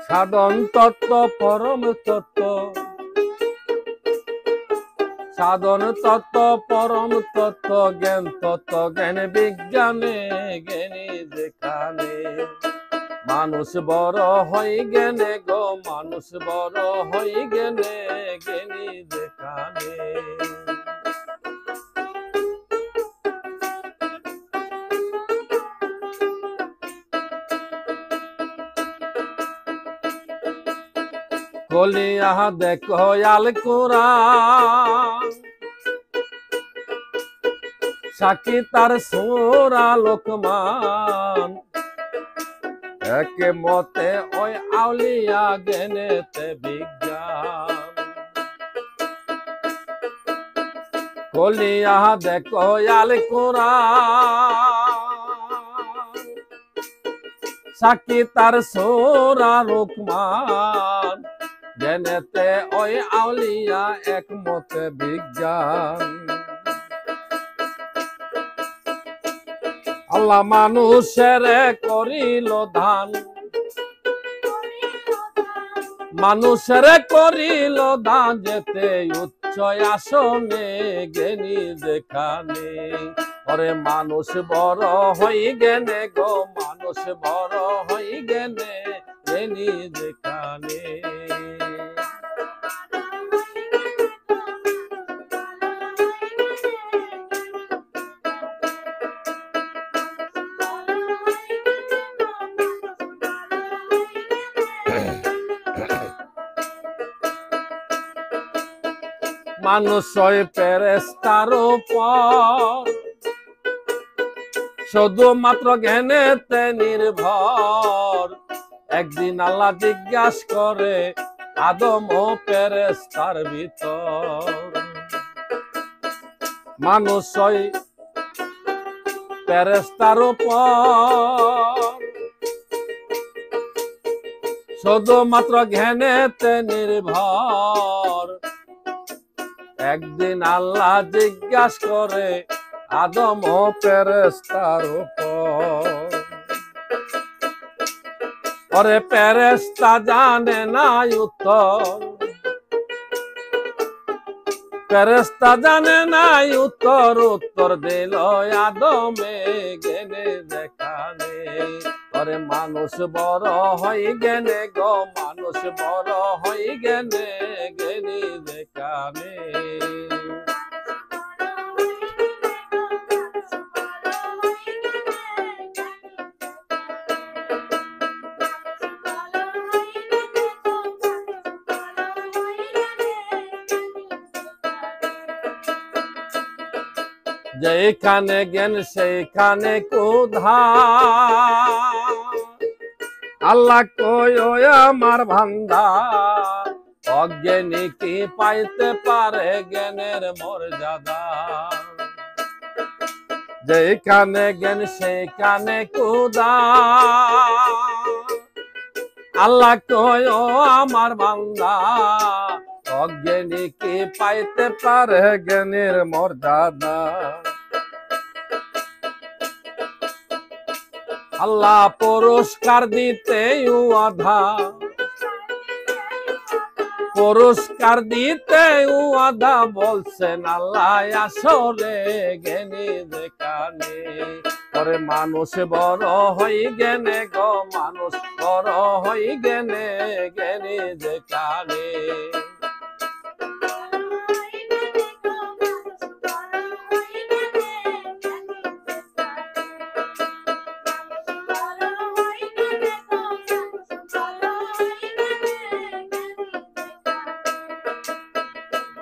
সাধন তত্ত্ব পরম তত্ত্ব, সাধন তত্ত্ব পরম তত্ত্ব, জ্ঞান তত্ত্ব জ্ঞান বিজ্ঞানে জ্ঞানী যেখানে। মানুষ বড় হই জ্ঞানে গো, মানুষ বড় হই জ্ঞানে জ্ঞানী যেখানে। কলিয়া দেখো আল কোরআন, সাকি তার সোরা লোকমান, একে মতে ওই আউলিয়া জ্ঞানেতে বিজ্ঞান। কলিয়া দেখো আল কোরআন, সাকি তার সোরা লোকমান, জ্ঞানেতে ওই আউলিয়া একমতে বিজ্ঞান। আল্লাহ মানুষের করিল দান, মানুষের করিল দান, যেতে উচ্চ আসনে জ্ঞানী যেখানে। ওরে মানুষ বড় হই জ্ঞানে গো, মানুষ বড় হই জ্ঞানে জ্ঞানী যেখানে। মানুষ হয় ফেরেশতার উপর, শুধুমাত্র জ্ঞানেতে নির্ভর। একদিন আল্লাহ জিজ্ঞাসা করে আদম ও ফেরেশতার ভিতর। মানুষ হয় ফেরেশতার উপর, শুধুমাত্র জ্ঞানেতে নির্ভর। একদিন আল্লাহ জিজ্ঞাসা করে আদম ও ফেরেশতার উপর। ওরে ফেরেশতা জানে না উত্তর, ফেরেশতা জানে না উত্তর, উত্তর দিল আদমে জ্ঞানে যেখানে। ওরে মানুষ বড় হই জ্ঞানে গো, মানুষ বড় হই জ্ঞানে জ্ঞানী যেখানে। যেখানে জ্ঞান সেইখানে কোধা, আল্লাহ কই আমার ভান্ডার। অজ্ঞানী কি পাইতে পারে জ্ঞানের মর্যাদা। যেখানে জ্ঞান সেইখানে কোধা, আল্লাহ কই আমার বান্দা। অজ্ঞানী কি পাইতে পারে জ্ঞানের মর্যাদা। আল্লাহ পুরস্কার দিতে আধা, পুরস্কার দিতে আধা। বলছেন আল্লাহ আসলে জ্ঞানী যেখানে। ওরে মানুষ বড় হই জ্ঞানে গো, মানুষ বড় হই জ্ঞানে জ্ঞানী যেখানে।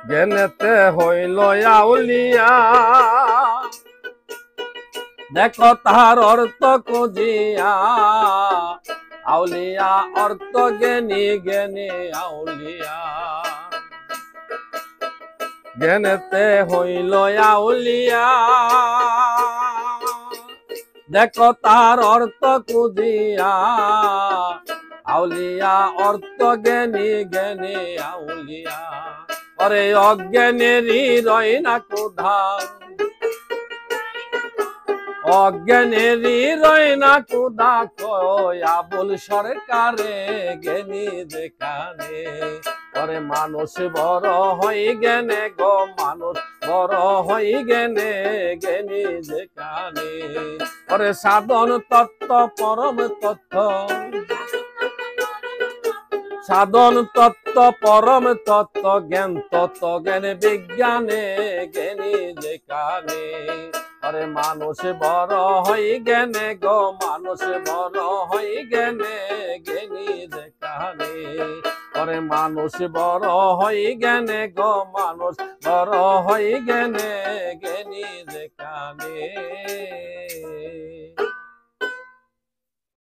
জ্ঞানেতে হইল আউলিয়া, দেখো তাহার অর্থ খুঁজিয়া। আউলিয়া অর্থ জ্ঞানী, জ্ঞানী আউলিয়া। জ্ঞানেতে হইল আউলিয়া, দেখো তার অর্থ খুঁজিয়া। আউলিয়া অর্থ জ্ঞানী, জ্ঞানী আউলিয়া। ওরে অজ্ঞানেরই রয় না কোধা, অজ্ঞানেরই রয় না কুদা কয় আবুল সরকারে জ্ঞানী যেখানে ওরে মানুষ বড় হই জ্ঞানে গো মানুষ বড় হই জ্ঞানে জ্ঞানী যেখানে ওরে সাধন তত্ত্ব পরম তত্ত্ব সাধন তত্ত্ব পরম তত্ত্ব জ্ঞান তত্ত্ব জ্ঞান বিজ্ঞানে জ্ঞানী যেখানে আরে মানুষ বড় হই জ্ঞানে গো মানুষ বড় হই জ্ঞানে জ্ঞানী যেখানে আরে মানুষ বড় হই জ্ঞানে গো মানুষ বড় হই জ্ঞানে জ্ঞানী যেখানে